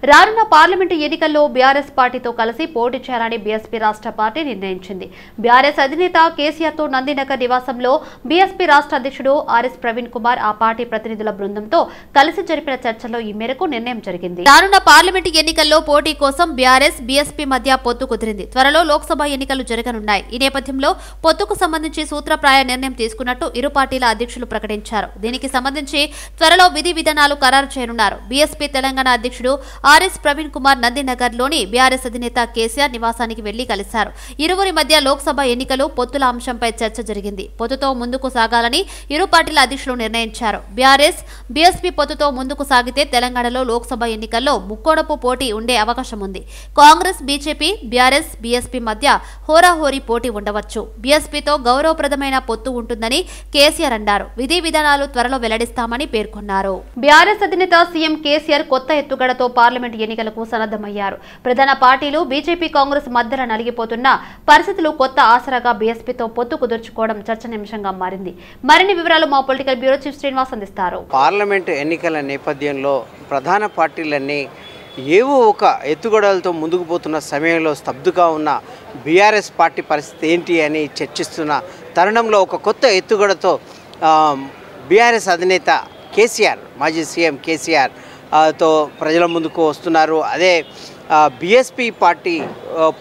రానున్న పార్లమెంటు ఎన్నికల్లో బీఆర్ఎస్ పార్టీతో కలిసి పోటీ చేయాలని బీఎస్పీ రాష్ట్ర పార్టీ నిర్ణయించింది. బీఆర్ఎస్ అధినేత కేసీఆర్ తో నందినగర్ నివాసంలో బీఎస్పీ రాష్ట్ర అధ్యక్షుడు ఆర్ఎస్ ప్రవీణ్ కుమార్ ఆ పార్టీ ప్రతినిధుల బృందంతో కలిసి జరిపిన చర్చల్లో ఈ మేరకు నిర్ణయం జరిగింది. రానున్న పార్లమెంటు ఎన్నికల్లో పోటీ కోసం బీఆర్ఎస్ బీఎస్పీ మధ్య పొత్తు కుదిరింది. త్వరలో లోక్సభ ఎన్నికలు జరగనున్నాయి. ఈ నేపథ్యంలో పొత్తుకు సంబంధించి సూత్రప్రాయ నిర్ణయం తీసుకున్నట్టు ఇరు పార్టీల అధ్యక్షులు ప్రకటించారు. దీనికి సంబంధించి త్వరలో విధి విధానాలు ఖరారు చేయనున్నారు. బీఎస్పీ తెలంగాణ అధ్యక్షుడు ఆర్ఎస్ ప్రవీణ్ కుమార్ నందినగర్ లోని బీఆర్ఎస్ అధినేత కేసీఆర్ నివాసానికి వెళ్లి కలిశారు. ఇరువురి మధ్య లోక్సభ ఎన్నికలు పొత్తుల అంశంపై చర్చ జరిగింది. పొత్తుతో ముందుకు సాగాలని ఇరు పార్టీల అధ్యక్షులు నిర్ణయించారు. బీఆర్ఎస్ బీఎస్పీ పొత్తుతో ముందుకు సాగితే తెలంగాణలో లోక్సభ ఎన్నికల్లో ముక్కోడపు పోటీ ఉండే అవకాశం ఉంది. కాంగ్రెస్ బీజేపీ బీఆర్ఎస్ బీఎస్పీ మధ్య హోరాహోరీ పోటీ ఉండవచ్చు. బీఎస్పీతో గౌరవప్రదమైన పొత్తు ఉంటుందని కేసీఆర్ అన్నారు. విధి విధానాలు త్వరలో వెల్లడిస్తామని పేర్కొన్నారు. బీఆర్ఎస్ అధినేత సీఎం కేసీఆర్ కొత్త ఎత్తుగడతో పార్లమెంట్ ఎన్నికలకు సన్నద్దమయ్యారు. ప్రధాన పార్టీలు బీజేపీ కాంగ్రెస్ మధ్యన నలిగిపోతున్న పరిస్థితులు కొత్త ఆసరాగా బీఎస్పీతో పొత్తు కుదుర్చుకోవడం చర్చనీయాంశంగా మారింది. మరిన్ని వివరాలు మా పొలిటికల్ బ్యూరో చీఫ్ శ్రీనివాస్ అందిస్తారు. పార్లమెంట్ ఎన్నికల నేపథ్యంలో ప్రధాన పార్టీలన్నీ ఏవో ఒక ఎత్తుగడలతో ముందుకు పోతున్న సమయంలో స్తబ్దుగా ఉన్న బీఆర్ఎస్ పార్టీ పరిస్థితి ఏంటి అని చర్చిస్తున్న తరుణంలో ఒక కొత్త ఎత్తుగడతో బీఆర్ఎస్ అధినేత కేసీఆర్, మాజీ సీఎం కేసీఆర్ తో ప్రజల ముందుకు వస్తున్నారు. అదే బీఎస్పీ పార్టీ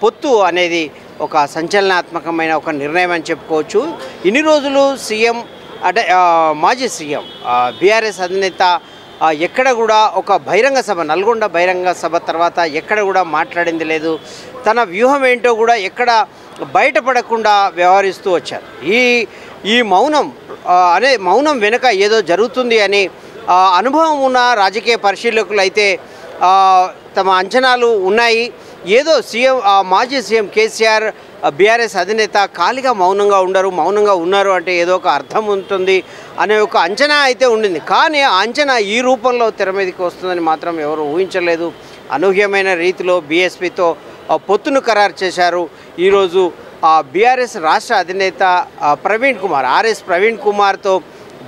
పొత్తు అనేది ఒక సంచలనాత్మకమైన ఒక నిర్ణయం అని చెప్పుకోవచ్చు. ఇన్ని రోజులు సీఎం అంటే మాజీ సీఎం బీఆర్ఎస్ అధినేత ఎక్కడ కూడా ఒక బహిరంగ సభ, నల్గొండ బహిరంగ సభ తర్వాత ఎక్కడ కూడా మాట్లాడింది లేదు. తన వ్యూహం ఏంటో కూడా ఎక్కడ బయటపడకుండా వ్యవహరిస్తూ వచ్చారు. ఈ మౌనం వెనుక ఏదో జరుగుతుంది అని అనుభవం ఉన్న రాజకీయ పరిశీలకులు అయితే తమ అంచనాలు ఉన్నాయి. ఏదో సీఎం మాజీ సీఎం కేసీఆర్ బీఆర్ఎస్ అధినేత ఖాళీగా మౌనంగా ఉన్నారు అంటే ఏదో ఒక అర్థం ఉంటుంది అనే ఒక అంచనా అయితే ఉండింది. కానీ ఆ అంచనా ఈ రూపంలో తెర మీదకి వస్తుందని మాత్రం ఎవరు ఊహించలేదు. అనూహ్యమైన రీతిలో బీఎస్పీతో పొత్తును ఖరారు చేశారు. ఈరోజు బీఆర్ఎస్ రాష్ట్ర అధినేత ప్రవీణ్ కుమార్, ఆర్ఎస్ ప్రవీణ్ కుమార్తో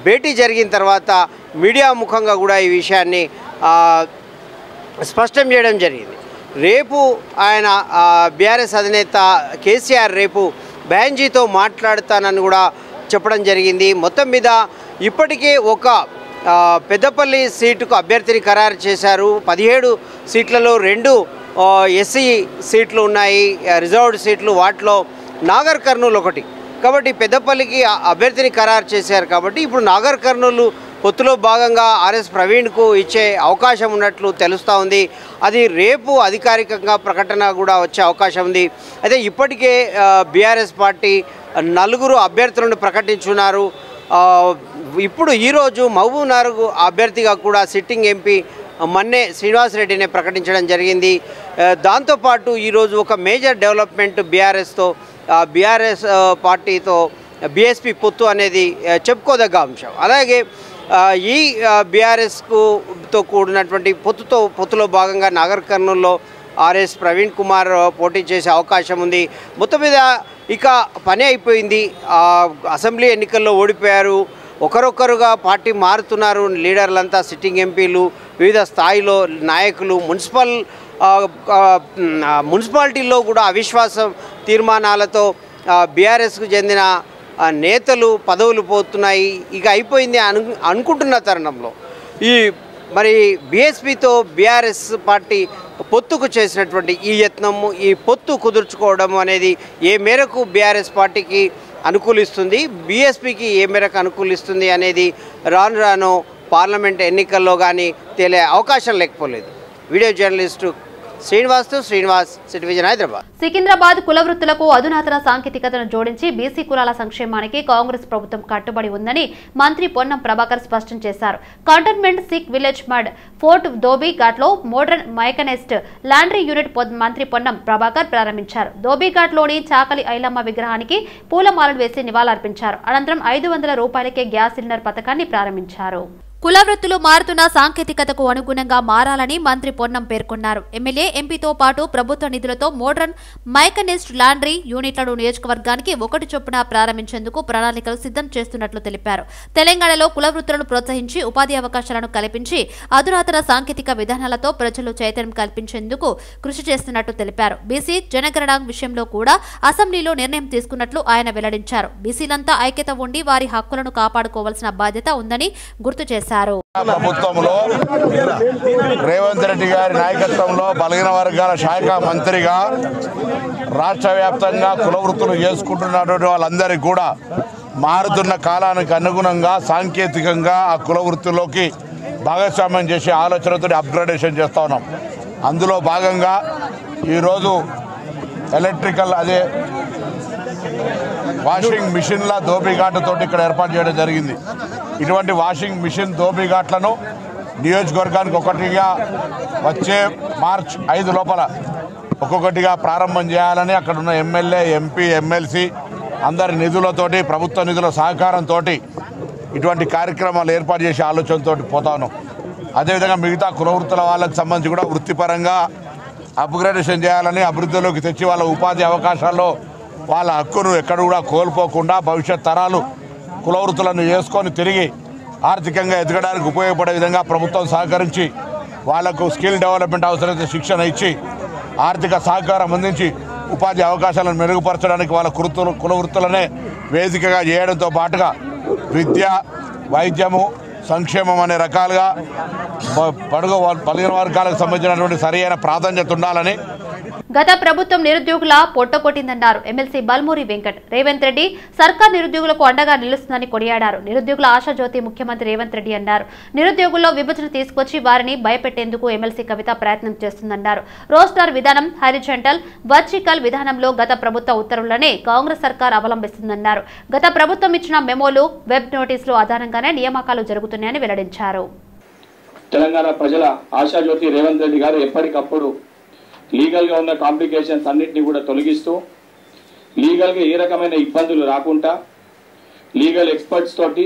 భేటీ జరిగిన తర్వాత మీడియా ముఖంగా కూడా ఈ విషయాన్ని స్పష్టం చేయడం జరిగింది. రేపు ఆయన బీఆర్ఎస్ అధినేత కేసీఆర్ రేపు బెహన్జీతో మాట్లాడుతానని కూడా చెప్పడం జరిగింది. మొత్తం మీద ఇప్పటికే ఒక పెద్దపల్లి సీటుకు అభ్యర్థిని ఖరారు చేశారు. 17 సీట్లలో 2 ఎస్సీ సీట్లు ఉన్నాయి, రిజర్వ్డ్ సీట్లు. వాటిలో నాగర్ కర్నూలు ఒకటి. కాబట్టి పెద్దపల్లికి అభ్యర్థిని ఖరారు చేశారు. కాబట్టి ఇప్పుడు నాగర్ కర్నూలు పొత్తులో భాగంగా ఆర్ఎస్ ప్రవీణ్కు ఇచ్చే అవకాశం ఉన్నట్లు తెలుస్తూ ఉంది. అది రేపు అధికారికంగా ప్రకటన కూడా వచ్చే అవకాశం ఉంది. అయితే ఇప్పటికే బీఆర్ఎస్ పార్టీ 4 అభ్యర్థులను ప్రకటించున్నారు. ఇప్పుడు ఈరోజు మహబూబ్నగర్ అభ్యర్థిగా కూడా సిట్టింగ్ ఎంపీ మన్నే శ్రీనివాసరెడ్డిని ప్రకటించడం జరిగింది. దాంతోపాటు ఈరోజు ఒక మేజర్ డెవలప్మెంట్ బీఆర్ఎస్ పార్టీతో బీఎస్పీ పొత్తు అనేది చెప్పుకోదగ్గ అంశం. అలాగే ఈ బీఆర్ఎస్తో కూడినటువంటి పొత్తులో భాగంగా నాగర్ కర్నూల్లో ఆర్ఎస్ ప్రవీణ్ కుమార్ పోటీ చేసే అవకాశం ఉంది. మొత్తం మీద ఇక పని అయిపోయింది. అసెంబ్లీ ఎన్నికల్లో ఓడిపోయారు. ఒకరొకరుగా పార్టీ మారుతున్నారు. లీడర్లంతా, సిట్టింగ్ ఎంపీలు, వివిధ స్థాయిలో నాయకులు, మున్సిపాలిటీల్లో కూడా అవిశ్వాసం తీర్మానాలతో బీఆర్ఎస్కు చెందిన నేతలు పదవులు పోతున్నాయి. ఇక అయిపోయింది అనుకుంటున్న తరుణంలో మరి బీఎస్పీతో బీఆర్ఎస్ పార్టీ పొత్తుకు చేసినటువంటి ఈ యత్నము, ఈ పొత్తు కుదుర్చుకోవడం అనేది ఏ మేరకు బీఆర్ఎస్ పార్టీకి అనుకూలిస్తుంది, బీఎస్పీకి ఏ మేరకు అనుకూలిస్తుంది అనేది రాను పార్లమెంట్ ఎన్నికల్లో కానీ తేలే అవకాశం లేకపోలేదు. Video journalist Srinivas, city vision, Hyderabad. Secunderabad కుల వృత్తులకు అధునాతన సాంకేతికతను జోడించి బీసీ కులాల సంక్షేమానికి కాంగ్రెస్ ప్రభుత్వం కట్టుబడి ఉందని మంత్రి పొన్నం ప్రభాకర్ స్పష్టం చేశారు. Cantonment Sikh Village Mud Fort ధోబీఘాట్లో మోడర్న్ మైకనైజ్డ్ లాండ్రీ యూనిట్ మంత్రి పొన్నం ప్రభాకర్ ప్రారంభించారు. ధోబీఘాట్లోని చాకలి ఐలమ్మ విగ్రహానికి పూలమాలలు వేసి నివాళులర్పించారు. అనంతరం 500 రూపాయలకే గ్యాస్ సిలిండర్ పథకాన్ని ప్రారంభించారు. కుల వృత్తులు మారుతున్న సాంకేతికతకు అనుగుణంగా మారాలని మంత్రి పొన్నం పేర్కొన్నారు. ఎమ్మెల్యే, ఎంపీతో పాటు ప్రభుత్వ నిధులతో మోడర్న్ మైకనైజ్డ్ లాండ్రీ యూనిట్లను నియోజకవర్గానికి 1 చొప్పున ప్రారంభించేందుకు ప్రణాళికలు సిద్ధం చేస్తున్నట్లు తెలిపారు. తెలంగాణలో కుల వృత్తులను ప్రోత్సహించి ఉపాధి అవకాశాలను కల్పించి అధునాతన సాంకేతిక విధానాలతో ప్రజలు చైతన్యం కల్పించేందుకు కృషి చేస్తున్నట్లు తెలిపారు. బీసీ జనగణన విషయంలో కూడా అసెంబ్లీలో నిర్ణయం తీసుకున్నట్లు ఆయన వెల్లడించారు. బీసీలంతా ఐక్యత ఉండి వారి హక్కులను కాపాడుకోవాల్సిన బాధ్యత ఉందని గుర్తు చేశారు. ప్రభుత్వంలో రేవంత్ రెడ్డి గారి నాయకత్వంలో బలహీన వర్గాల శాఖ మంత్రిగా రాష్ట్ర వ్యాప్తంగా కుల వృత్తులు చేసుకుంటున్నటువంటి వాళ్ళందరికీ కూడా మారుతున్న కాలానికి అనుగుణంగా సాంకేతికంగా ఆ కుల వృత్తిలోకి భాగస్వామ్యం చేసే ఆలోచనతో అప్గ్రేడేషన్ చేస్తూ ఉన్నాం. అందులో భాగంగా ఈరోజు ఎలక్ట్రికల్ వాషింగ్ మిషన్ల దోబిఘాట్లతో ఇక్కడ ఏర్పాటు చేయడం జరిగింది. ఇటువంటి వాషింగ్ మిషన్ దోబిఘాట్లను నియోజకవర్గానికి ఒకటిగా వచ్చే మార్చ్ 5 లోపల ఒక్కొక్కటిగా ప్రారంభం చేయాలని అక్కడ ఉన్న ఎమ్మెల్యే, ఎంపీ, ఎమ్మెల్సీ అందరి నిధులతోటి, ప్రభుత్వ నిధుల సహకారంతో ఇటువంటి కార్యక్రమాలు ఏర్పాటు చేసే ఆలోచనతో పోతా ఉన్నాం. అదేవిధంగా మిగతా కుల వృత్తుల వాళ్ళకి సంబంధించి కూడా వృత్తిపరంగా అప్గ్రేడేషన్ చేయాలని, అభివృద్ధిలోకి తెచ్చి వాళ్ళ ఉపాధి అవకాశాల్లో వాళ్ళ హక్కును ఎక్కడ కూడా కోల్పోకుండా భవిష్యత్ తరాలు కుల వృత్తులను చేసుకొని తిరిగి ఆర్థికంగా ఎదగడానికి ఉపయోగపడే విధంగా ప్రభుత్వం సహకరించి వాళ్లకు స్కిల్ డెవలప్మెంట్ అవసరమైతే శిక్షణ ఇచ్చి ఆర్థిక సహకారం అందించి ఉపాధి అవకాశాలను మెరుగుపరచడానికి వాళ్ళ కుల వృత్తులనే వేదికగా చేయడంతో పాటుగా విద్య, వైద్యము, సంక్షేమం అనే రకాలుగా బలహీన వర్గాలకు సంబంధించినటువంటి సరైన ప్రాధాన్యత ఉండాలని గత ప్రభుత్వం నిరుద్యోగుల పొట్టకొట్టిందన్నారు ఎమ్మెల్సీ బల్మూరి వెంకట్. రేవంత్ రెడ్డి సర్కార్ నిరుద్యోగులకు అండగా నిలుస్తుందని కొనియాడారు. నిరుద్యోగుల ఆశాజ్యోతి ముఖ్యమంత్రి రేవంత్ రెడ్డి అన్నారు. నిరుద్యోగుల్లో విభజన తీసుకొచ్చి వారిని భయపెట్టేందుకు ఎమ్మెల్సీ కవిత ప్రయత్నం చేస్తుందన్నారు. రోస్టర్ విధానం, హారిజాంటల్, వర్టికల్ విధానంలో గత ప్రభుత్వ ఉత్తర్వులనే కాంగ్రెస్ సర్కార్ అవలంబిస్తుందన్నారు. గత ప్రభుత్వం ఇచ్చిన మెమోలు, వెబ్ నోటీసులు ఆధారంగానే నియామకాలు జరుగుతున్నాయని వెల్లడించారు. తెలంగాణ ప్రజల ఆశాజ్యోతి రేవంత్ రెడ్డి గారు ఎప్పటికప్పుడు లీగల్గా ఉన్న కాంప్లికేషన్స్ అన్నింటినీ కూడా తొలగిస్తూ లీగల్గా ఏ రకమైన ఇబ్బందులు రాకుండా లీగల్ ఎక్స్పర్ట్స్ తోటి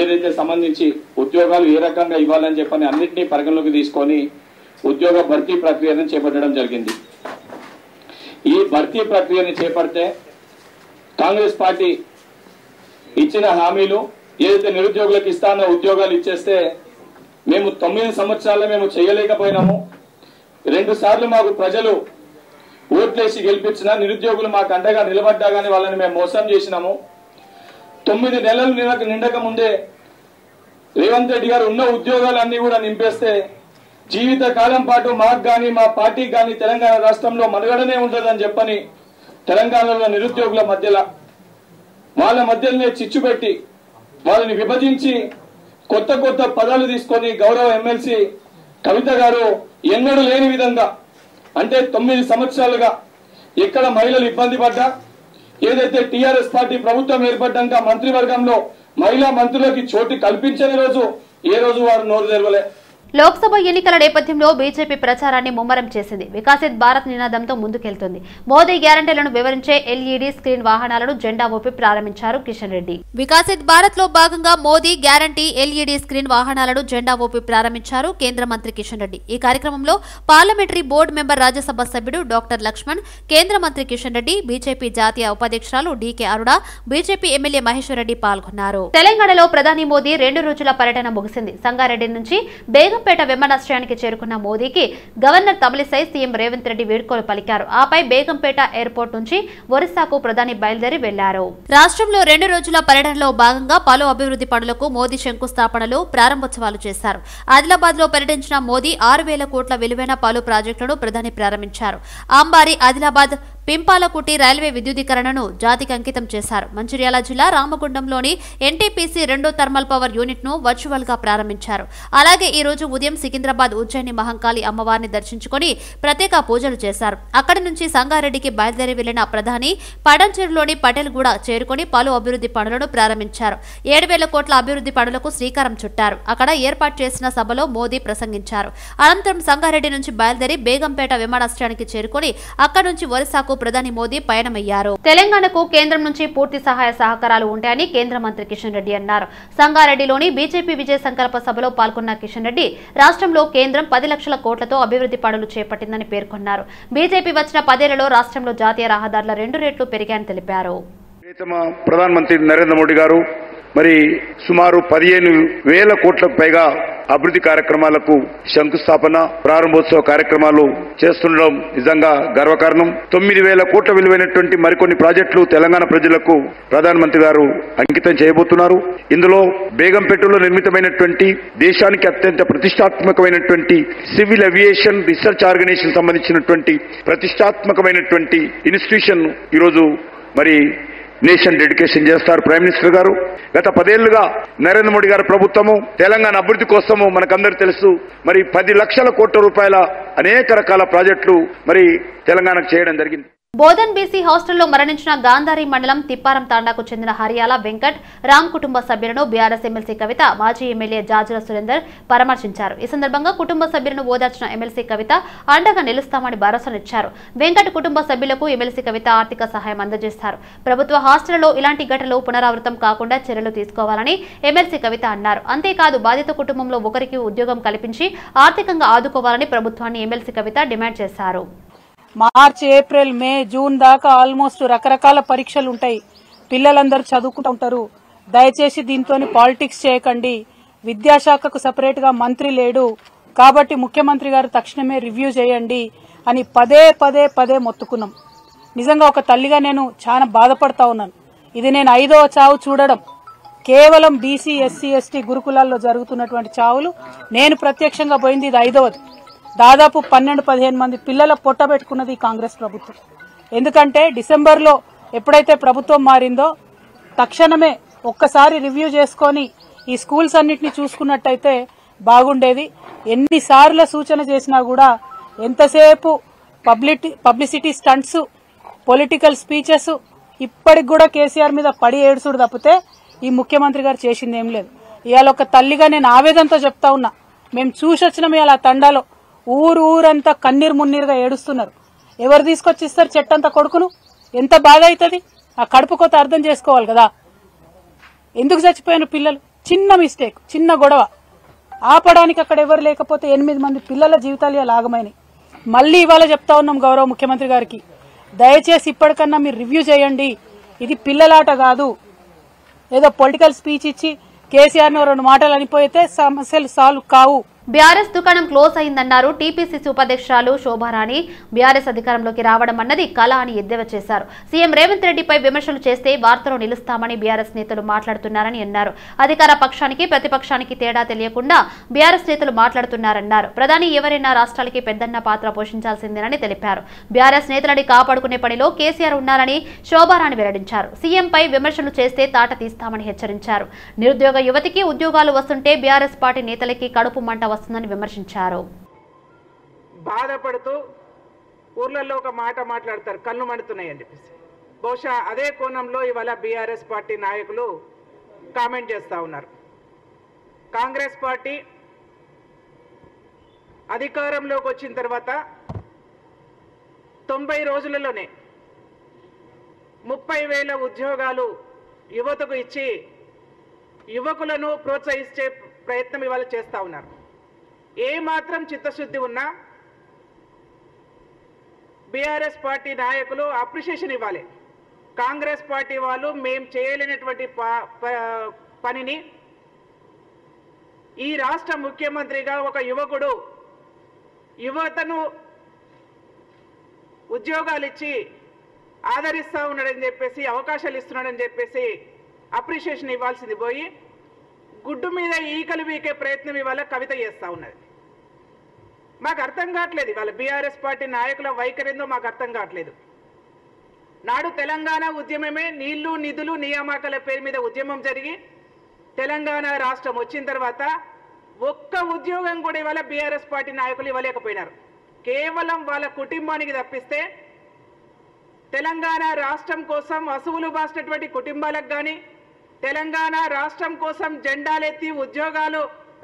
ఏదైతే సంబంధించి ఉద్యోగాలు ఏ రకంగా ఇవ్వాలని చెప్పని అన్నింటినీ పరిగణలోకి తీసుకొని ఉద్యోగ భర్తీ ప్రక్రియను చేపట్టడం జరిగింది. ఈ భర్తీ ప్రక్రియను చేపడితే కాంగ్రెస్ పార్టీ ఇచ్చిన హామీలు ఏదైతే నిరుద్యోగులకు ఇస్తానో ఉద్యోగాలు ఇచ్చేస్తే మేము 9 సంవత్సరాల్లో మేము చేయలేకపోయినాము. 2 సార్లు మాకు ప్రజలు ఓట్లేసి గెలిపించిన నిరుద్యోగులు మాకు అండగా నిలబడ్డా కానీ వాళ్ళని మేము మోసం చేసినాము. 9 నెలలు నిండక ముందే రేవంత్ రెడ్డి గారు ఉన్న ఉద్యోగాలన్నీ కూడా నింపేస్తే జీవిత కాలం పాటు మాకు కానీ మా పార్టీకి కానీ తెలంగాణ రాష్ట్రంలో మనుగడనే ఉండదని చెప్పని తెలంగాణలో నిరుద్యోగుల మధ్యలో వాళ్ళ మధ్యలోనే చిచ్చు పెట్టి వాళ్ళని విభజించి కొత్త పదాలు తీసుకొని గౌరవ ఎమ్మెల్సీ కవిత గారు ఎన్నడూ లేని విధంగా అంటే 9 సంవత్సరాలుగా ఎక్కడ మహిళలు ఇబ్బంది పడ్డా ఏదైతే టీఆర్ఎస్ పార్టీ ప్రభుత్వం ఏర్పడ్డాక మంత్రివర్గంలో మహిళా మంత్రులకి చోటు కల్పించని రోజు ఏ రోజు వారు నోరు తెరవలే. లోక్సభ ఎన్నికల నేపథ్యంలో బీజేపీ ప్రచారాన్ని ముమ్మరం చేసింది. వికసిత్ భారత్ నినాదంతో ముందుకెళ్తుంది. మోదీ గ్యారంటీలను వివరించే ఎల్ఈడీ స్క్రీన్ వాహనాలను జెండా ఊపి ప్రారంభించారు కిషన్ రెడ్డి. వికసిత్ భారత్ లో భాగంగా మోదీ గ్యారంటీ ఎల్ఈడీ స్క్రీన్ వాహనాలను జెండా ఊపి ప్రారంభించారు కేంద్ర మంత్రి కిషన్ రెడ్డి. ఈ కార్యక్రమంలో పార్లమెంటరీ బోర్డు మెంబర్, రాజ్యసభ సభ్యుడు డాక్టర్ లక్ష్మణ్, కేంద్ర మంత్రి కిషన్ రెడ్డి, బీజేపీ జాతీయ ఉపాధ్యక్షురాలు డీకే అరుణ, బీజేపీ ఎమ్మెల్యే మహేశ్వర్ రెడ్డి పాల్గొన్నారు. తెలంగాణలో ప్రధాని మోదీ 2 రోజుల పర్యటన ముగిసింది. సంగారెడ్డి నుంచి బేగంపేట విమానాశ్రయానికి చేరుకున్న మోదీకి గవర్నర్ తమిళిసై సీఎం రేవంత్ రెడ్డి వీడ్కోలు పలికారు. ఆపై బేగంపేట ఎయిర్పోర్ట్ నుంచి ఒరిస్సాకు ప్రధాని బయలుదేరి వెళ్లారు. రాష్ట్రంలో 2 రోజుల పర్యటనలో భాగంగా పలు అభివృద్ధి పనులకు మోదీ శంకుస్థాపనలు, ప్రారంభోత్సవాలు చేశారు. ఆదిలాబాద్ లో పర్యటించిన మోదీ 6,000 కోట్ల విలువైన పలు ప్రాజెక్టులను ప్రధాని ప్రారంభించారు. అంబారి, ఆదిలాబాద్, పింపాలకుటి రైల్వే విద్యుదీకరణను జాతికి అంకితం చేశారు. మంచిర్యాల జిల్లా రామగుండంలోని ఎన్టీపీసీ 2వ థర్మల్ పవర్ యూనిట్ ను వర్చువల్ గా ప్రారంభించారు. అలాగే ఈ రోజు ఉదయం సికింద్రాబాద్ ఉజ్జయిని మహంకాళి అమ్మవారిని దర్శించుకుని ప్రత్యేక పూజలు చేశారు. అక్కడి నుంచి సంగారెడ్డికి బయలుదేరి వెళ్లిన ప్రధాని పడంచెరులోని పటేల్గూడ చేరుకుని పలు అభివృద్ధి పనులను ప్రారంభించారు. 7,000 కోట్ల అభివృద్ధి పనులకు శ్రీకారం చుట్టారు. అక్కడ ఏర్పాటు చేసిన సభలో మోదీ ప్రసంగించారు. అనంతరం సంగారెడ్డి నుంచి బయలుదేరి బేగంపేట విమానాశ్రయానికి చేరుకుని అక్కడి నుంచి ఒరిస్సాకు ప్రధాని మోదీ పయనమయ్యారు. తెలంగాణకు కేంద్రం నుంచి పూర్తి సహాయ సహకారాలు ఉంటాయని కేంద్ర మంత్రి కిషన్ రెడ్డి అన్నారు. సంగారెడ్డిలోని బీజేపీ విజయ సంకల్ప సభలో పాల్గొన్న కిషన్ రెడ్డి రాష్ట్రంలో కేంద్రం 10 లక్షల కోట్లతో అభివృద్ధి పనులు చేపట్టిందని పేర్కొన్నారు. బీజేపీ వచ్చిన 10 ఏళ్లలో రాష్ట్రంలో జాతీయ రహదారుల 2 రెట్లు పెరిగాయని తెలిపారు. ప్రధానమంత్రి నరేంద్ర మోడీ గారు మరి సుమారు 15,000 కోట్లకు పైగా అభివృద్ధి కార్యక్రమాలకు శంకుస్థాపన ప్రారంభోత్సవ కార్యక్రమాలు చేస్తుండడం నిజంగా గర్వకారణం. 9,000 కోట్ల విలువైనటువంటి మరికొన్ని ప్రాజెక్టులు తెలంగాణ ప్రజలకు ప్రధానమంత్రి గారు అంకితం చేయబోతున్నారు. ఇందులో బేగంపేటలో నిర్మితమైనటువంటి దేశానికి అత్యంత ప్రతిష్టాత్మకమైనటువంటి సివిల్ ఏవియేషన్ రీసెర్చ్ ఆర్గనైజేషన్ సంబంధించినటువంటి ప్రతిష్టాత్మకమైనటువంటి ఇన్స్టిట్యూషన్ ఈరోజు మరి నేషన్ డెడికేషన్ చేస్తారు ప్రైమ్ మినిస్టర్ గారు. గత 10 ఏళ్లుగా నరేంద్ర మోడీ గారి ప్రభుత్వము తెలంగాణ అభివృద్ధి కోసము మనకందరూ తెలుసు మరి 10 లక్షల కోట్ల రూపాయల అనేక రకాల ప్రాజెక్టులు మరి తెలంగాణకు చేయడం జరిగింది. బోధన్ బీసీ హాస్టల్లో మరణించిన గాంధారి మండలం తిప్పారం తాండాకు చెందిన హరియాల వెంకట్ రామ్ కుటుంబ సభ్యులను బీఆర్ఎస్ ఎమ్మెల్సీ కవిత మాజీ ఎమ్మెల్యే జాజుల సురేందర్ పరామర్శించారు. ఈ సందర్భంగా కుటుంబ సభ్యులను ఓదార్చిన ఎమ్మెల్సీ కవిత అండగా నిలుస్తామని భరోసానిచ్చారు. వెంకట్ కుటుంబ సభ్యులకు ఎమ్మెల్సీ కవిత ఆర్థిక సహాయం అందజేస్తారు. ప్రభుత్వ హాస్టళ్లలో ఇలాంటి ఘటనలు పునరావృతం కాకుండా చర్యలు తీసుకోవాలని ఎమ్మెల్సీ కవిత అన్నారు. అంతేకాదు బాధిత కుటుంబంలో ఒకరికి ఉద్యోగం కల్పించి ఆర్థికంగా ఆదుకోవాలని ప్రభుత్వాన్ని ఎమ్మెల్సీ కవిత డిమాండ్ చేశారు. మార్చ్, ఏప్రిల్, మే, జూన్ దాకా ఆల్మోస్ట్ రకరకాల పరీక్షలు ఉంటాయి. పిల్లలందరూ చదువుకుంటూ ఉంటారు. దయచేసి దీంతో పాలిటిక్స్ చేయకండి. విద్యాశాఖకు సపరేట్ గా మంత్రి లేడు కాబట్టి ముఖ్యమంత్రి గారు తక్షణమే రివ్యూ చేయండి అని పదే మొత్తుకున్నాం. నిజంగా ఒక తల్లిగా నేను చాలా బాధపడతా ఉన్నాను. ఇది నేను 5వ చావు చూడడం. కేవలం బీసీ, ఎస్సీ, ఎస్టీ గురుకులాల్లో జరుగుతున్నటువంటి చావులు నేను ప్రత్యక్షంగా పోయింది ఇది 5వది. దాదాపు 12-15 మంది పిల్లల పొట్టబెట్టుకున్నది కాంగ్రెస్ ప్రభుత్వం. ఎందుకంటే డిసెంబర్లో ఎప్పుడైతే ప్రభుత్వం మారిందో తక్షణమే ఒక్కసారి రివ్యూ చేసుకుని ఈ స్కూల్స్ అన్నిటిని చూసుకున్నట్టయితే బాగుండేది. ఎన్నిసార్లు సూచన చేసినా కూడా ఎంతసేపు పబ్లిసిటీ స్టంట్స్, పొలిటికల్ స్పీచెస్, ఇప్పటికి కూడా కేసీఆర్ మీద పడి ఏడుసుడు తప్పితే ఈ ముఖ్యమంత్రి గారు చేసింది ఏం లేదు. ఇవాళ ఒక తల్లిగా నేను ఆవేదనతో చెప్తా ఉన్నా. మేము చూసొచ్చినాం ఇవాళ తండాలో ఊరంతా కన్నీరు మున్నీరుగా ఏడుస్తున్నారు. ఎవరు తీసుకొచ్చిస్తారు చెట్టంతా కొడుకును? ఎంత బాధ అవుతుంది. ఆ కడుపు కొత్త అర్థం చేసుకోవాలి కదా. ఎందుకు చచ్చిపోయిన పిల్లలు? చిన్న మిస్టేక్, చిన్న గొడవ ఆపడానికి అక్కడ ఎవరు లేకపోతే 8 మంది పిల్లల జీవితాలు ఇలా ఆగమైనాయి. మళ్లీ ఇవాళ చెప్తా ఉన్నాం గౌరవ ముఖ్యమంత్రి గారికి, దయచేసి ఇప్పటికన్నా మీరు రివ్యూ చేయండి. ఇది పిల్లలాట కాదు. ఏదో పొలిటికల్ స్పీచ్ ఇచ్చి కేసీఆర్ 2 మాటలు అనిపోయితే సమస్యలు సాల్వ్ కావు. బీఆర్ఎస్ దుకాణం క్లోజ్ అయిందన్నారు టీపీసీసీ ఉపాధ్యక్షురాలు శోభారాణి. బీఆర్ఎస్ అధికారంలోకి రావడం అన్నది కళ అని ఎద్దేవా చేశారు. సీఎం రేవంత్ రెడ్డిపై విమర్శలు చేస్తే వార్తలో నిలుస్తామని బీఆర్ఎస్ నేతలు మాట్లాడుతున్నారని అన్నారు. అధికార పక్షానికి ప్రతిపక్షానికి తేడా తెలియకుండా బీఆర్ఎస్ నేతలు మాట్లాడుతున్నారన్నారు. ప్రధాని ఎవరైనా రాష్ట్రాలకి పెద్దన్న పాత్ర పోషించాల్సిందేనని తెలిపారు. బీఆర్ఎస్ నేతలని కాపాడుకునే పనిలో కేసీఆర్ ఉన్నారని శోభారాణి వెల్లడించారు. సీఎంపై విమర్శలు చేస్తే తాట తీస్తామని హెచ్చరించారు. నిరుద్యోగ యువతికి ఉద్యోగాలు వస్తుంటే బీఆర్ఎస్ పార్టీ నేతలకి కడుపు మంట వస్తుందని విమర్శించారు. బాధపడుతూ ఊర్లలో ఒక మాట మాట్లాడతారు, కళ్ళు మండుతున్నాయని చెప్పేసి. బహుశా అదే కోణంలో ఇవాళ బీఆర్ఎస్ పార్టీ నాయకులు కామెంట్ చేస్తూ ఉన్నారు. కాంగ్రెస్ పార్టీ అధికారంలోకి వచ్చిన తర్వాత 90 రోజులలోనే 30,000 ఉద్యోగాలు యువతకు ఇచ్చి యువకులను ప్రోత్సహించే ప్రయత్నం ఇవాళ చేస్తూ ఉన్నారు. ఏ మాత్రం చిత్తశుద్ధి ఉన్నా బీఆర్ఎస్ పార్టీ నాయకులు అప్రిషియేషన్ ఇవ్వాలి. కాంగ్రెస్ పార్టీ వాళ్ళు మేము చేయలేనటువంటి పనిని ఈ రాష్ట్ర ముఖ్యమంత్రిగా ఒక యువకుడు యువతను ఉద్యోగాలు ఇచ్చి ఆదరిస్తూ ఉన్నాడని చెప్పేసి, అవకాశాలు ఇస్తున్నాడని చెప్పేసి అప్రిషియేషన్ ఇవ్వాల్సింది పోయి గుడ్డు మీద ఈకలు వీకే ప్రయత్నం ఇవాళ కవిత చేస్తూ ఉన్నది. మాకు అర్థం కావట్లేదు ఇవాళ బీఆర్ఎస్ పార్టీ నాయకుల వైఖరిందో మాకు అర్థం కావట్లేదు. నాడు తెలంగాణ ఉద్యమమే నీళ్లు నిధులు నియామకాల పేరు మీద ఉద్యమం జరిగి తెలంగాణ రాష్ట్రం వచ్చిన తర్వాత ఒక్క ఉద్యోగం కూడా ఇవాళ బీఆర్ఎస్ పార్టీ నాయకులు ఇవ్వలేకపోయినారు. కేవలం వాళ్ళ కుటుంబానికి తప్పిస్తే తెలంగాణ రాష్ట్రం కోసం అసువులు బాసినటువంటి కుటుంబాలకు కానీ, తెలంగాణ రాష్ట్రం కోసం జెండాలెత్తి ఉద్యోగాలు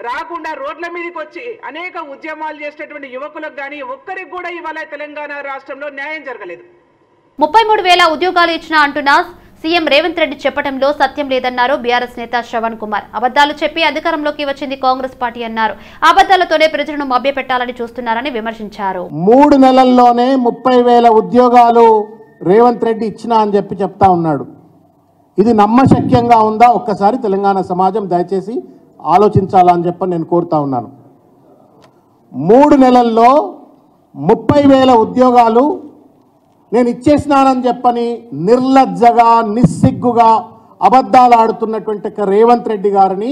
రాకుండా రోడ్ల మీదకి వచ్చి అనేక ఉద్యమాలు చేసేటటువంటి యువకులకు కానీ ఒక్కరికి కూడా ఇవాళ తెలంగాణ రాష్ట్రంలో న్యాయం జరగలేదు. 33,000 ఉద్యోగాలు ఇచ్చినా అంటున్న సీఎం రేవంత్ రెడ్డి చెప్పడంలో సత్యం లేదన్నారు బీఆర్ఎస్ నేత శ్రవణ్ కుమార్. అబద్దాలు చెప్పి అధికారంలోకి వచ్చింది కాంగ్రెస్ పార్టీ అన్నారు. అబద్దాలతోనే ప్రజలను మభ్యపెట్టాలని చూస్తున్నారని విమర్శించారు. 3 నెలల్లోనే 30,000 ఉద్యోగాలు రేవంత్ రెడ్డి ఇచ్చినా అని చెప్తా ఉన్నాడు. ఇది నమ్మశక్యంగా ఉందా? ఒక్కసారి తెలంగాణ సమాజం దయచేసి ఆలోచించాలని నేను కోరుతా ఉన్నాను. 3 నెలల్లో 30,000 ఉద్యోగాలు నేను ఇచ్చేసినానని చెప్పని నిర్లజ్జగా నిస్సిగ్గుగా అబద్ధాలు ఆడుతున్నటువంటి రేవంత్ రెడ్డి గారిని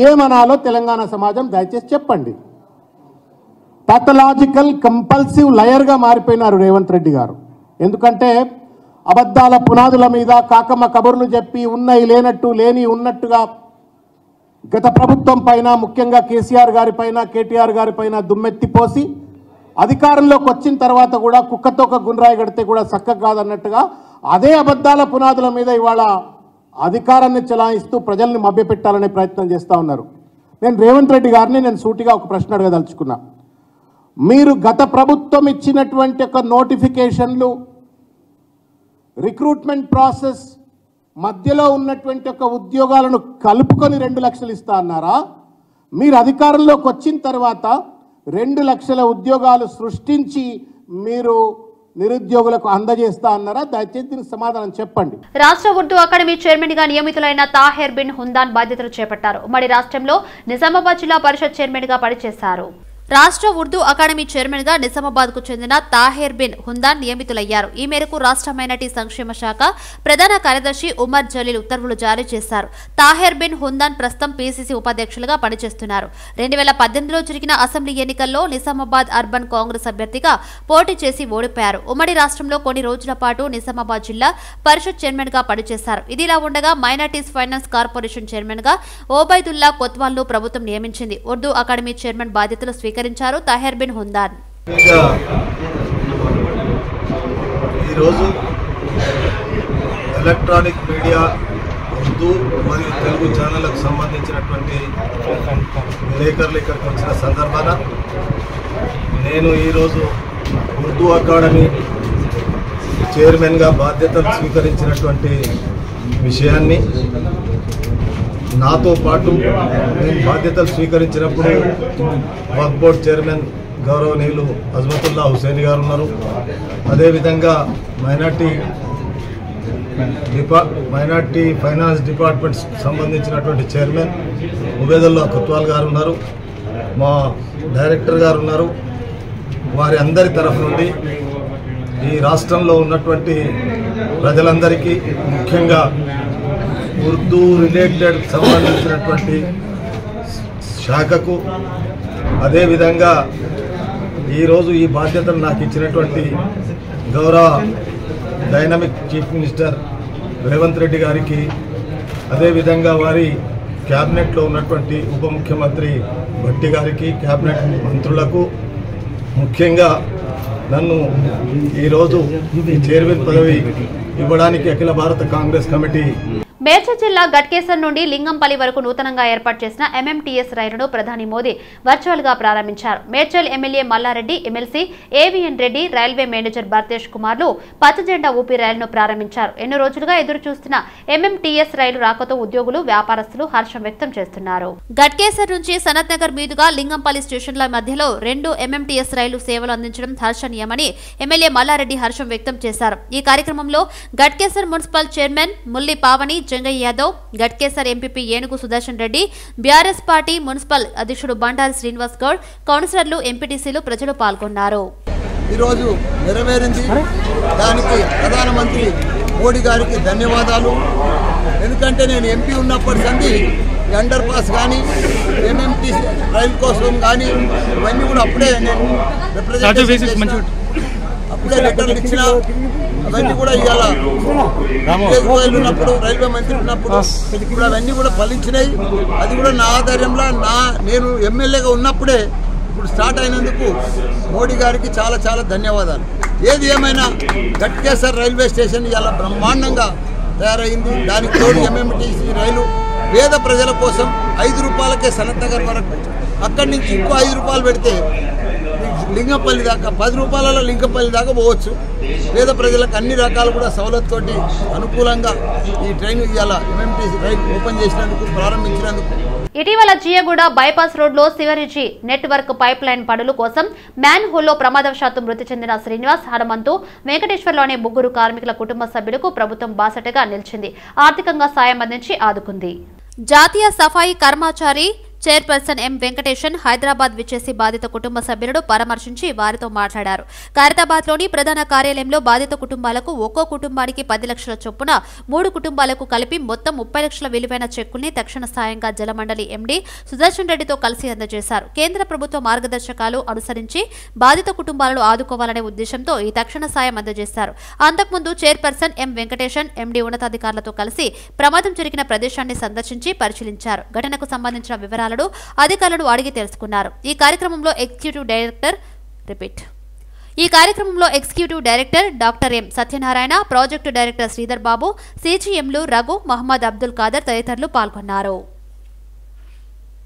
ఏమనాలో తెలంగాణ సమాజం దయచేసి చెప్పండి. పాథలాజికల్ కంపల్సివ్ లయర్గా మారిపోయినారు రేవంత్ రెడ్డి గారు. ఎందుకంటే అబద్ధాల పునాదుల మీద కాకమ్మ కబుర్లు చెప్పి ఉన్నాయి లేనట్టు లేని ఉన్నట్టుగా గత ప్రభుత్వం పైన, ముఖ్యంగా కేసీఆర్ గారి పైన, కేటీఆర్ గారి పైన దుమ్మెత్తిపోసి అధికారంలోకి వచ్చిన తర్వాత కూడా కుక్కతో ఒక గుండ్రాయి కడితే కూడా చక్కగా కాదన్నట్టుగా అదే అబద్ధాల పునాదుల మీద ఇవాళ అధికారాన్ని చెలాయిస్తూ ప్రజల్ని మభ్యపెట్టాలనే ప్రయత్నం చేస్తూ ఉన్నారు. నేను రేవంత్ రెడ్డి గారిని సూటిగా ఒక ప్రశ్న అడగదలుచుకున్నా. మీరు గత ప్రభుత్వం ఇచ్చినటువంటి ఒక నోటిఫికేషన్లు, రిక్రూట్మెంట్ ప్రాసెస్ మధ్యలో ఉన్నటువంటి ఒక ఉద్యోగాలను కలుపుకొని 2 లక్షలు ఇస్తా అన్నారా? మీరు అధికారంలోకి వచ్చిన తర్వాత 2 లక్షల ఉద్యోగాలు సృష్టించి మీరు నిరుద్యోగులకు అందజేస్తా అన్నారా? దయచేసి దీనికి సమాధానం చెప్పండి. రాష్ట్ర ఉర్దూ అకాడమీ చైర్మన్ గా నియమితులైన తాహెర్ బిన్ హుందాన్ బాధ్యతలు చేపట్టారు. ఉమ్మడి రాష్ట్రంలో నిజామాబాద్ జిల్లా పరిషత్ చైర్మన్ గా పనిచేశారు. రాష్ట్ర ఉర్దూ అకాడమీ చైర్మన్ గా నిజామాబాద్ కు చెందిన తాహెర్ బిన్ హుందాన్ నియమితులయ్యారు. ఈ మేరకు రాష్ట్ర మైనార్టీ సంక్షేమ శాఖ ప్రధాన కార్యదర్శి ఉమర్ జలీల్ ఉత్తర్వులు జారీ చేశారు. తాహెర్ బిన్ హుందాన్ ప్రస్తుతం పీసీసీ ఉపాధ్యక్షులుగా పనిచేస్తున్నారు. 2018లో జరిగిన అసెంబ్లీ ఎన్నికల్లో నిజామాబాద్ అర్బన్ కాంగ్రెస్ అభ్యర్థిగా పోటీ చేసి ఓడిపోయారు. ఉమ్మడి రాష్ట్రంలో కొన్ని రోజుల పాటు నిజామాబాద్ జిల్లా పరిషత్ చైర్మన్ గా పనిచేశారు. ఇదిలా ఉండగా మైనార్టీస్ ఫైనాన్స్ కార్పొరేషన్ చైర్మన్ గా ఓబైదుల్లా కొత్వాల్ ను ప్రభుత్వం నియమించింది. ఉర్దూ అకాడమీ చైర్మన్ బాధ్యతలు స్వీకరించారు తాహెర్ బిన్ హుందాన్. ఈరోజు ఎలక్ట్రానిక్ మీడియా ఉర్దూ మరియు తెలుగు ఛానళ్లకు సంబంధించినటువంటి విలేకరులు ఇక్కడికి వచ్చిన సందర్భాన నేను ఈరోజు ఉర్దూ అకాడమీ చైర్మన్గా బాధ్యతలు స్వీకరించినటువంటి విషయాన్ని, నాతో పాటు నేను బాధ్యతలు స్వీకరించినప్పుడు వక్ఫ్ బోర్డ్ చైర్మన్ గౌరవనీయులు అజ్మతుల్లా హుసేన్ గారు ఉన్నారు. అదేవిధంగా మైనార్టీ ఫైనాన్స్ డిపార్ట్మెంట్ సంబంధించినటువంటి చైర్మన్ ఉబేదుల్లా కొత్వాల్ గారు ఉన్నారు. మా డైరెక్టర్ గారు ఉన్నారు. వారి అందరి తరఫు నుండి ఈ రాష్ట్రంలో ఉన్నటువంటి ప్రజలందరికీ, ముఖ్యంగా ఉర్దూ రిలేటెడ్ సంబంధించినటువంటి శాఖకు, అదేవిధంగా ఈరోజు ఈ బాధ్యతను నాకు ఇచ్చినటువంటి గౌరవ dynamic chief minister Revanth Reddy గారికి, అదేవిధంగా వారి క్యాబినెట్లో ఉన్నటువంటి ఉప ముఖ్యమంత్రి భట్టి గారికి, క్యాబినెట్ మంత్రులకు, ముఖ్యంగా నన్ను ఈరోజు ఈ చైర్మన్ పదవి ఇవ్వడానికి అఖిల భారత కాంగ్రెస్ కమిటీ మేడ్చల్ జిల్లా గట్కేసర్ నుండి లింగంపల్లి వరకు నూతనంగా ఏర్పాటు చేసిన ఎంఎంటీఎస్ రైలును ప్రధాని మోదీ వర్చువల్ గా ప్రారంభించారు. Medchal MLA Mallareddy, MLC AVN Reddy, railway manager Bhartesh కుమార్లు పచ్చజెండా ఊపి రైలును ప్రారంభించారు. ఎన్నో రోజులుగా ఎదురు చూస్తున్న ఎంఎంటీఎస్ రైలు రాకతో ఉద్యోగులు, వ్యాపారస్తులు హర్షం వ్యక్తం చేస్తున్నారు. గట్కేసర్ నుంచి సనత్ నగర్ మీదుగా లింగంపల్లి స్టేషన్ల మధ్యలో 2 ఎంఎంటీఎస్ రైలు సేవలు అందించడం హర్షణీయమని ఎమ్మెల్యే మల్లారెడ్డి హర్షం వ్యక్తం చేశారు. ఈ కార్యక్రమంలో Ghatkesar municipal chairman Mulli Pavani, Jangaiah Yadav, Ghatkesar MPP Enugu Sudarshan Reddy, BRS party municipal అధ్యక్షుడు బండారి శ్రీనివాస్ గౌడ్, కౌన్సిలర్లు, ఎంపీటీసీలు, ప్రజలు పాల్గొన్నారు. ఈరోజు నెరవేరింది. దానికి ప్రధానమంత్రి మోడీ గారికి ధన్యవాదాలు. ఎందుకంటే నేను ఎంపీ ఉన్నప్పటి నుండి అండర్ పాస్ కానీ, ఎంఎంటీ రైలు కోసం కానీ ఇవన్నీ కూడా అప్పుడే నేను రిప్రజెంటేషన్ అప్పుడే లెటర్లు ఇచ్చినా అవన్నీ కూడా ఇవాళ ఉన్నప్పుడు రైల్వే మంత్రి ఉన్నప్పుడు ఇప్పుడు అవన్నీ కూడా ఫలించినాయి. అది కూడా నా ఆధ్వర్యంలో నేను ఎమ్మెల్యేగా ఉన్నప్పుడే ఇప్పుడు స్టార్ట్ అయినందుకు మోడీ గారికి చాలా చాలా ధన్యవాదాలు. ఏది ఏమైనా గట్కేసర్ రైల్వే స్టేషన్ ఇవాళ బ్రహ్మాండంగా తయారైంది. దానికి తోడు ఎంఎంటీసీ రైలు పేద ప్రజల కోసం 5 రూపాయలకే సనత్ నగర్ వరకు, అక్కడి నుంచి ఇంకో 5 రూపాయలు పెడితే లింగంపల్లి దాకా 10 రూపాయలలో లింగంపల్లి దాకా పోవచ్చు. పేద ప్రజలకు అన్ని రకాలు కూడా సవలతుతోటి అనుకూలంగా ఈ ట్రైన్ ఇవాళ ఎంఎంటీసీ రైలు ఓపెన్ చేసినందుకు, ప్రారంభించినందుకు. ఇటీవల జియగూడ బైపాస్ రోడ్లో సివరేజీ నెట్వర్క్ పైప్ లైన్ పనుల కోసం మ్యాన్ హోల్లో ప్రమాదవశాత్తు మృతి చెందిన శ్రీనివాస్, హనుమంతు, వెంకటేశ్వర్లోని 3 కార్మికుల కుటుంబ సభ్యులకు ప్రభుత్వం బాసటగా నిలిచింది. ఆర్థికంగా సాయం అందించి ఆదుకుంది. జాతీయ సఫాయి కర్మచారి చైర్పర్సన్ ఎం వెంకటేశన్ హైదరాబాద్ విచ్చేసి బాధిత కుటుంబ సభ్యులను పరామర్శించి వారితో మాట్లాడారు. ఖైరతాబాద్లోని ప్రధాన కార్యాలయంలో బాధిత కుటుంబాలకు ఒక్కో కుటుంబానికి 10 లక్షల చొప్పున 3 కుటుంబాలకు కలిపి మొత్తం 30 లక్షల విలువైన చెక్కుల్ని తక్షణ సాయంగా జలమండలి ఎండీ సుదర్శన్ రెడ్డితో కలిసి అందజేశారు. కేంద్ర ప్రభుత్వ మార్గదర్శకాలు అనుసరించి బాధిత కుటుంబాలను ఆదుకోవాలనే ఉద్దేశంతో ఈ తక్షణ సాయం అందజేశారు. అంతకుముందు చైర్పర్సన్ ఎం వెంకటేశన్ ఎండీ ఉన్నతాధికారులతో కలిసి ప్రమాదం జరిగిన ప్రదేశాన్ని సందర్శించి పరిశీలించారు. ఘటనకు సంబంధించిన వివరాలు అధికారులను అడిగి తెలుసుకున్నారు. ఈ కార్యక్రమంలో executive director doctor M Satyanarayana, project director Sridhar Babu, సిజిఎంలు రఘు, మహమ్మద్ అబ్దుల్ ఖాదర్ తదితరులు పాల్గొన్నారు.